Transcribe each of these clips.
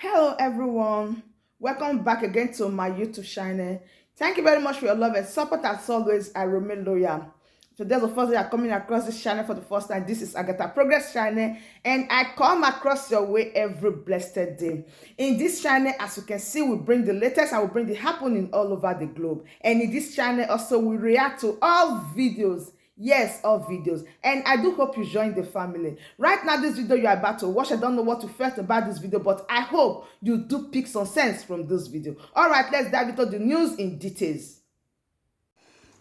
Hello everyone, welcome back again to my YouTube channel. Thank you very much for your love and support. As always, I remain loyal. So there's the first day you're coming across this channel for the first time. This is Agatha Progress channel, and I come across your way every blessed day. In this channel, as you can see, we bring the latest and we bring the happening all over the globe. And in this channel also, we react to all videos. Yes, all videos, and I do hope you join the family. Right now, this video you are about to watch, I don't know what you felt about this video, but I hope you do pick some sense from this video. All right, let's dive into the news in details.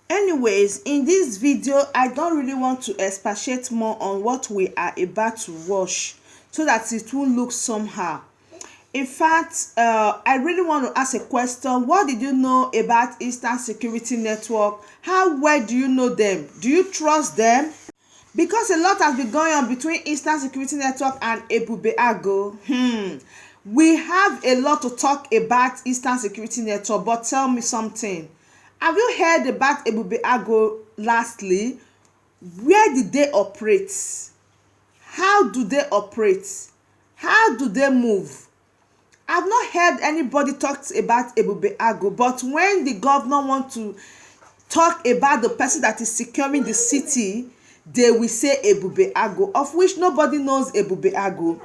Anyways, in this video, I don't really want to expatiate more on what we are about to watch so that it won't look somehow. In fact, I really want to ask a question. What did you know about Eastern Security Network? How well do you know them? Do you trust them? Because a lot has been going on between Eastern Security Network and Èbùbèàģù. We have a lot to talk about Eastern Security Network, but tell me something. Have you heard about Èbùbèàģù lastly? Where did they operate? How do they operate? How do they move? I've not heard anybody talk about Èbùbèàģù, but when the governor wants to talk about the person that is securing the city, they will say Èbùbèàģù, of which nobody knows Èbùbèàģù.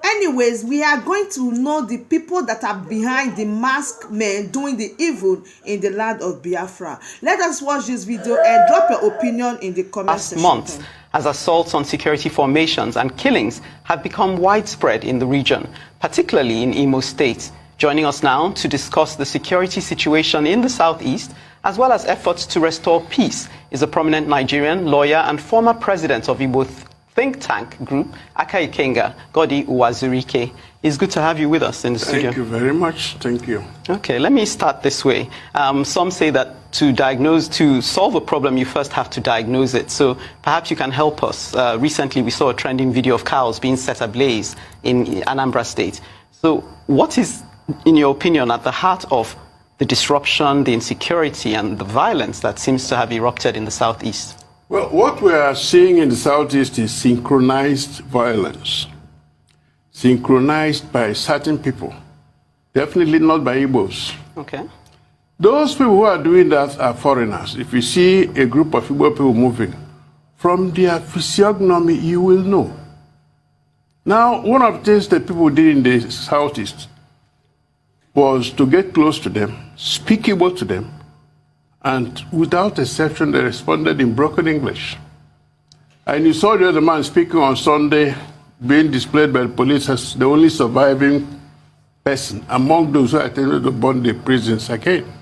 Anyways, we are going to know the people that are behind the masked men doing the evil in the land of Biafra. Let us watch this video and drop your opinion in the comment section. Last month, as assaults on security formations and killings have become widespread in the region, particularly in Imo State. Joining us now to discuss the security situation in the southeast, as well as efforts to restore peace, is a prominent Nigerian lawyer and former president of Igbo think tank group, Bírèàķìñģ, Godi Uwazurike. It's good to have you with us in the studio. Thank you very much. Thank you. Okay, let me start this way. Some say that to solve a problem, you first have to diagnose it. So perhaps you can help us. Recently, we saw a trending video of cows being set ablaze in Anambra State. So what is, in your opinion, at the heart of the disruption, the insecurity, and the violence that seems to have erupted in the southeast? Well, what we are seeing in the southeast is synchronized violence. Synchronized by certain people. Definitely not by Igbos. Okay. Those people who are doing that are foreigners. If you see a group of Igbo people moving, from their physiognomy, you will know. Now, one of the things that people did in the southeast was to get close to them, speak Igbo to them, and without exception, they responded in broken English. And you saw the other man speaking on Sunday, being displayed by the police as the only surviving person among those who attended to burn the prisons again.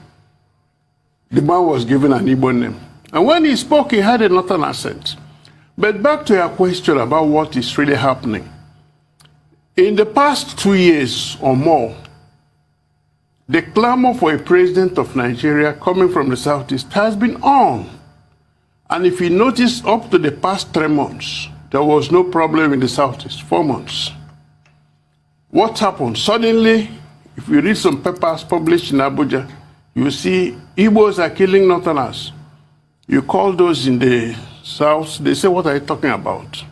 The man was given an Igbo name. And when he spoke, he had a northern accent. But back to your question about what is really happening. In the past 2 years or more, the clamor for a president of Nigeria coming from the southeast has been on. And if you notice, up to the past 3 months, there was no problem in the southeast, 4 months. What happened? Suddenly, if you read some papers published in Abuja, you see Igbos are killing northerners. You call those in the south, they say, what are you talking about?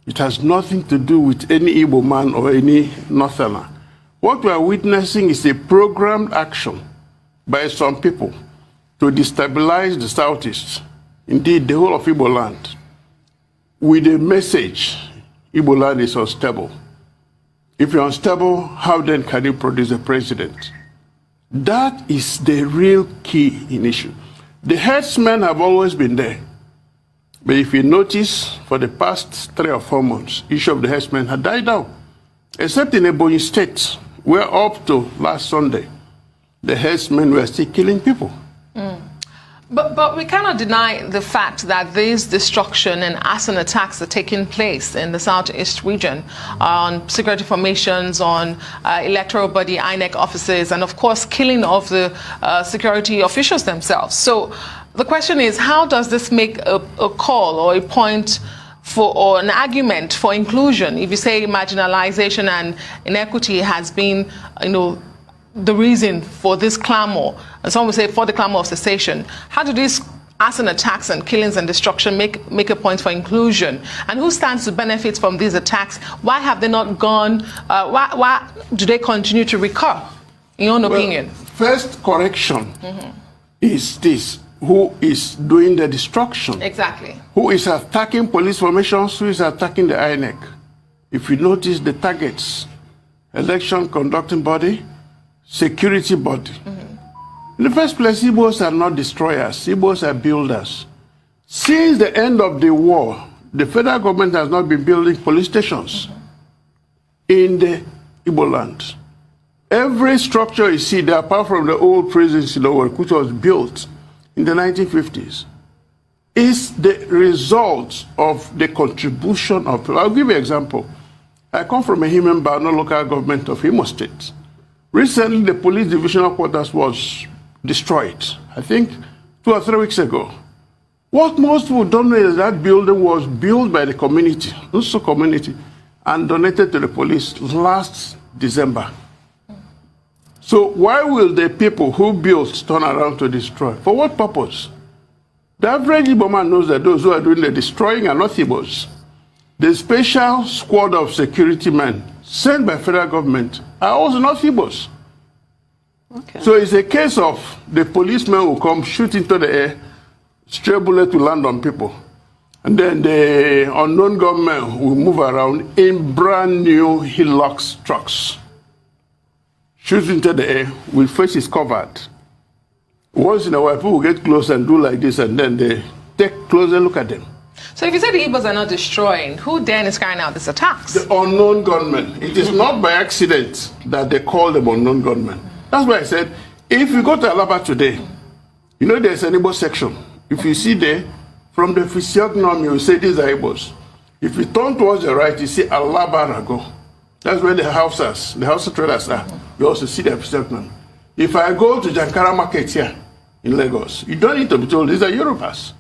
It has nothing to do with any Igbo man or any northerner. What we are witnessing is a programmed action by some people to destabilize the southeast, indeed the whole of Igbo land, with a message: Igbo land is unstable. If you're unstable, how then can you produce a president? That is the real key in issue. The herdsmen have always been there. But if you notice, for the past 3 or 4 months, issue of the herdsmen had died down. Except in Ebonyi State, where up to last Sunday, the herdsmen were still killing people. But we cannot deny the fact that this destruction and arson attacks are taking place in the southeast region on security formations, on electoral body, INEC offices, and of course killing of the security officials themselves. So the question is, how does this make a call or a point for, or an argument for inclusion? If you say marginalization and inequity has been, the reason for this clamor, and some will say for the clamor of cessation, how do these arson attacks and killings and destruction make a point for inclusion? And who stands to benefit from these attacks? Why have they not gone? Why do they continue to recur, in your own opinion? First correction is this. Who is doing the destruction? Exactly. Who is attacking police formations? Who is attacking the INEC? If you notice the targets, election conducting body, security body. In the first place, Igbos are not destroyers. Igbos are builders. Since the end of the war, the federal government has not been building police stations in the Igbo land. Every structure you see there, apart from the old prisons in the world, which was built in the 1950s, is the result of the contribution of people. I'll give you an example. I come from a human Bano local government of Imo State. Recently, the police divisional quarters was destroyed, I think 2 or 3 weeks ago. What most people don't know is that building was built by the community, also community, and donated to the police last December. So why will the people who built turn around to destroy? For what purpose? The average Igbo man knows that those who are doing the destroying are not Igbos. The special squad of security men sent by federal government are also not Igbos. Okay. So it's a case of the policemen will come, shoot into the air, stray bullet to land on people. And then the unknown gunmen will move around in brand new Hilux trucks. Shoot into the air, with faces covered. Once in a while, people will get close and do like this, and then they take closer look at them. So if you say the Igbos are not destroying, who then is carrying out these attacks? The unknown gunmen. It is not by accident that they call them unknown gunmen. That's why I said, if you go to Alaba today, you know there's an Igbo section. If you see there, from the physiognomy, you say these are Igbos. If you turn towards the right, you see Alaba Rago. That's where the Hausa traders are. You also see their physiognomy. If I go to Jankara Market here in Lagos, you don't need to be told these are Yorubas.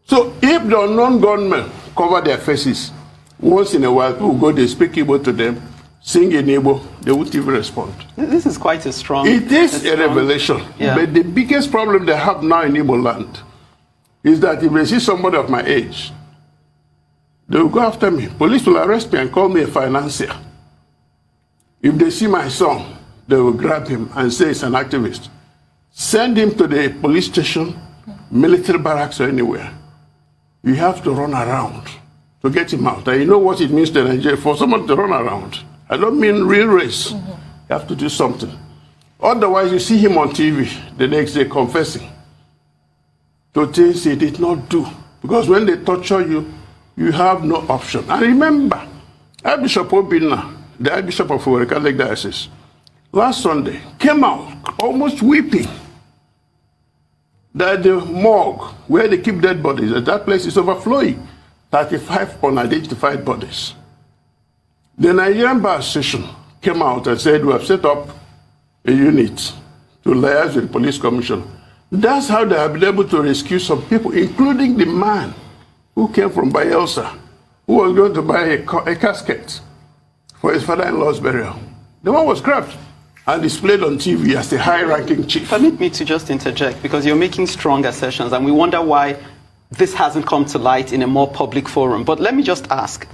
So if the unknown gunmen cover their faces, once in a while, people go, they speak Igbo to them, sing in Igbo, they won't even respond. This is quite a strong... It is a revelation. Yeah. But the biggest problem they have now in Igbo land is that if they see somebody of my age, they will go after me. Police will arrest me and call me a financier. If they see my son, they will grab him and say it's an activist. Send him to the police station, military barracks, or anywhere. You have to run around to get him out. And you know what it means to Nigeria for someone to run around. I don't mean real race. You have to do something. Otherwise, you see him on TV the next day confessing to things he did not do. Because when they torture you, you have no option. And remember, Archbishop Obinna, the Archbishop of Owerri Catholic Diocese, last Sunday came out almost weeping that the morgue where they keep dead bodies, that place is overflowing. 35 unidentified bodies. The Nigerian Bar Association came out and said, we have set up a unit to liaise with the police commission. That's how they have been able to rescue some people, including the man who came from Bayelsa, who was going to buy a casket for his father-in-law's burial. The one was grabbed and displayed on TV as a high-ranking chief. Permit me to just interject, because you're making strong assertions, and we wonder why this hasn't come to light in a more public forum. But let me just ask,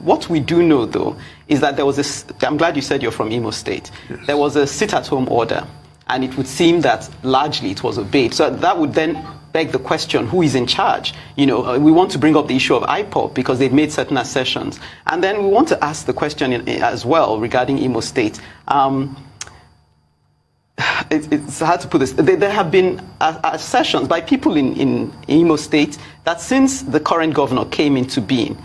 what we do know, though, is that there was a, I'm glad you said you're from Imo State, yes. There was a sit-at-home order, and it would seem that largely it was obeyed. So that would then beg the question, who is in charge? You know, we want to bring up the issue of Ipob because they've made certain assertions. And then we want to ask the question as well regarding Imo State. It's hard to put this. There have been assertions by people in Imo State that since the current governor came into being,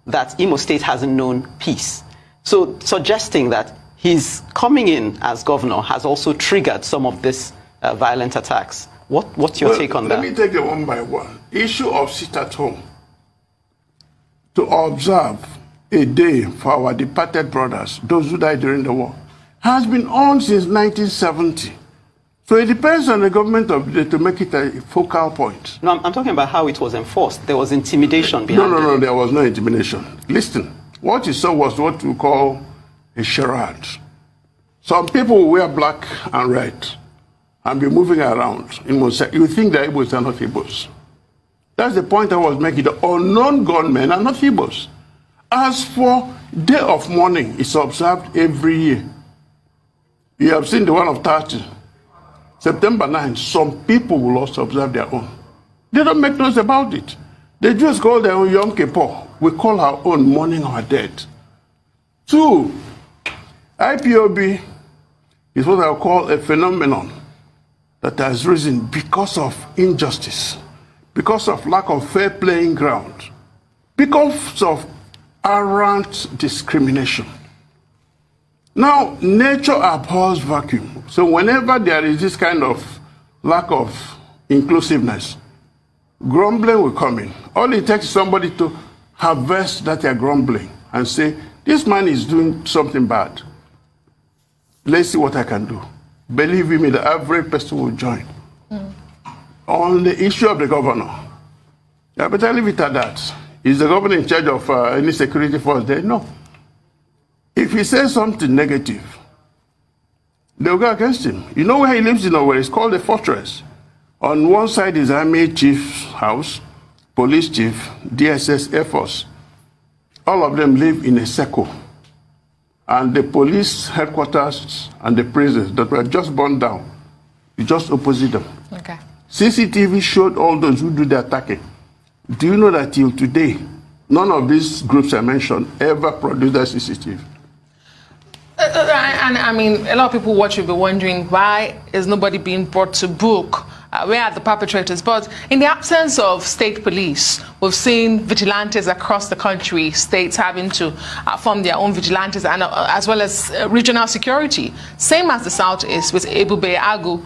that Imo State hasn't known peace. So suggesting that his coming in as governor has also triggered some of these violent attacks. What's your take on that? Let me take it one by one. Issue of sit at home. To observe a day for our departed brothers, those who died during the war, has been on since 1970. So it depends on the government of the day to make it a focal point. No, I'm talking about how it was enforced. There was intimidation behind it. No, there was no intimidation. Listen, what you saw was what we call a charade. Some people wear black and red and be moving around in Mosaic, you think the Igbos are not Igbos. That's the point I was making. The unknown gunmen are not Igbos. As for Day of Mourning, it's observed every year. You have seen the one of 30. September 9, some people will also observe their own. They don't make noise about it. They just call their own Yom Kippur. We call our own mourning our dead. 2, IPOB is what I call a phenomenon that has risen because of injustice, because of lack of fair playing ground, because of arrant discrimination. Now, nature abhors vacuum. So whenever there is this kind of lack of inclusiveness, grumbling will come in. All it takes is somebody to harvest that they're grumbling and say, this man is doing something bad. Let's see what I can do. Believe me, the average person will join. On the issue of the governor, I better leave it at that. Is the governor in charge of any security force there? No. If he says something negative, they'll go against him. You know where he lives in Owerri? It's called the fortress. On one side is Army Chief's house, Police Chief, DSS, Air Force. All of them live in a circle. And the police headquarters and the prisons that were just burned down, you just opposite them. Okay. CCTV showed all those who do the attacking. Do you know that till today, none of these groups I mentioned ever produced that CCTV? And I mean, a lot of people watch will be wondering, why is nobody being brought to book? Where are the perpetrators? But in the absence of state police, we've seen vigilantes across the country, states having to form their own vigilantes, and as well as regional security. Same as the Southeast with Èbùbèàģù.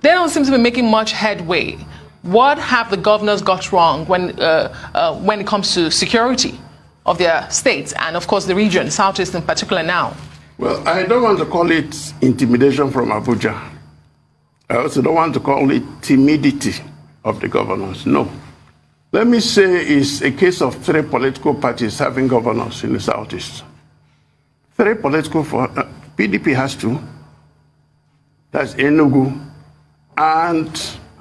They don't seem to be making much headway. What have the governors got wrong when it comes to security of their states and, of course, the region, Southeast in particular now? Well, I don't want to call it intimidation from Abuja. I also don't want to call it timidity of the governors. No. Let me say it's a case of 3 political parties having governors in the Southeast. 3 political, PDP has 2. That's Enugu and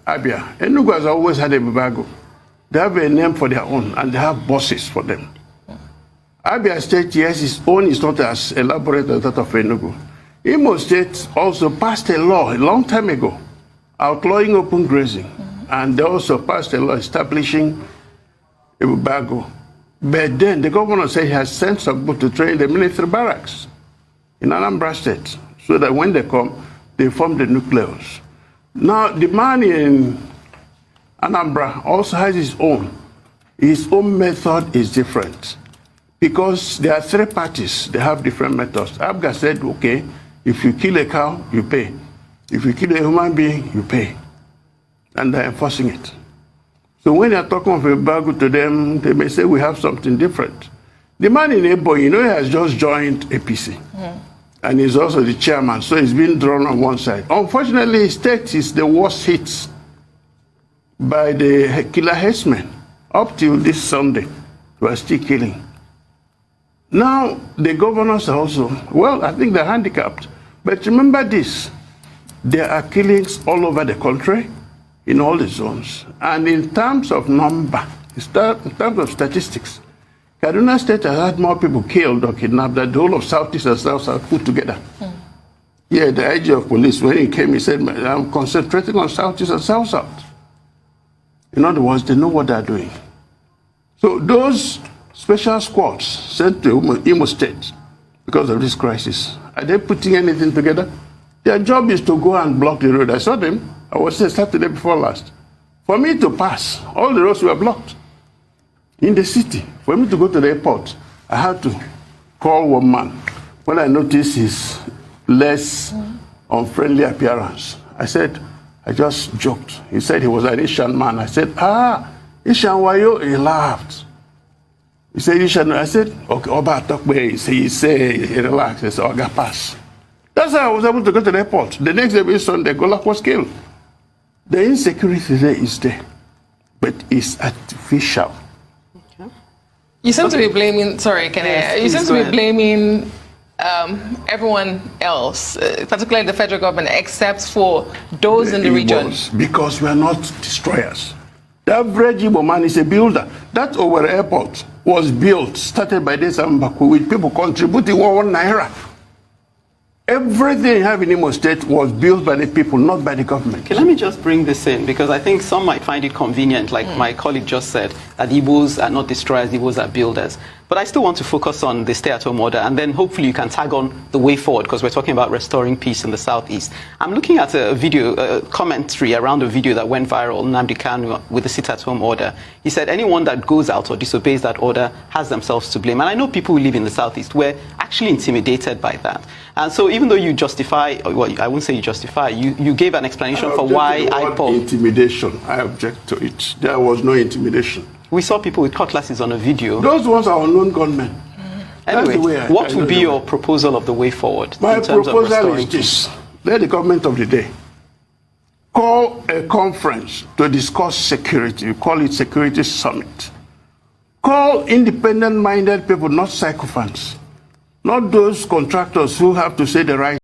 Abia. Enugu has always had Èbùbèàģù. They have a name for their own, and they have bosses for them. Abia State, yes, its own is not as elaborate as that of Enugu. Imo State also passed a law a long time ago outlawing open grazing, and they also passed a law establishing Èbùbèàģù. But then the governor said he has sent some people to train the military barracks in Anambra State, so that when they come, they form the nucleus. Now, the man in Anambra also has his own. His own method is different, because there are 3 parties. They have different methods. Abga said, okay, if you kill a cow, you pay. If you kill a human being, you pay. And they're enforcing it. So when they're talking of Èbùbèàģù to them, they may say we have something different. The man in Ebo, you know, he has just joined APC. And he's also the chairman, so he's been drawn on one side. Unfortunately, his state is the worst hit by the killer herdsmen. Up till this Sunday, we're still killing. Now, the governors are also, well, I think they're handicapped. But remember this, there are killings all over the country, in all the zones. And in terms of number, in terms of statistics, Kaduna State has had more people killed or kidnapped than the whole of Southeast and South put together. Yeah, the IG of police, when he came, he said, I'm concentrating on Southeast and South. In other words, they know what they're doing. So those special squads sent to Imo State because of this crisis, are they putting anything together? Their job is to go and block the road. I saw them. I was there Saturday before last. For me to pass, all the roads were blocked in the city. For me to go to the airport, I had to call one man. When I noticed his less unfriendly appearance, I said, I just joked. He said he was an Ishan man. I said, Ishan Wayo? He laughed. He said, Ishan. I said, okay, Oba talk way. He said, he relaxed. He said, Oga pass. That's how I was able to go to the airport. The next day, Sunday, Golak was killed. The insecurity there is there, but it's artificial. You seem to be blaming, sorry, you seem to be blaming everyone else, particularly the federal government, except for those in the region? Because we are not destroyers. The average Igbo man is a builder. That Owerri airport was built, started by this Ambaku, with people contributing 1 naira. Everything you have in Imo State was built by the people, not by the government. Okay, let me just bring this in, because I think some might find it convenient, like my colleague just said, that Igbos are not destroyers, Igbos are builders. But I still want to focus on the stay-at-home order, and then hopefully you can tag on the way forward, because we're talking about restoring peace in the Southeast. I'm looking at a video, commentary around a video that went viral, Nnamdi Kanu, with the sit-at-home order. He said anyone that goes out or disobeys that order has themselves to blame. And I know people who live in the Southeast were actually intimidated by that. And so even though you justify, well, I wouldn't say you justify, you gave an explanation for why Ipob... Intimidation, I object to it. There was no intimidation. We saw people with cutlasses on a video. Those ones are unknown gunmen. Anyway, what would be your proposal of the way forward? My in terms proposal of is this. Let the government of the day call a conference to discuss security. We call it Security Summit. Call independent-minded people, not sycophants. Not those contractors who have to say the right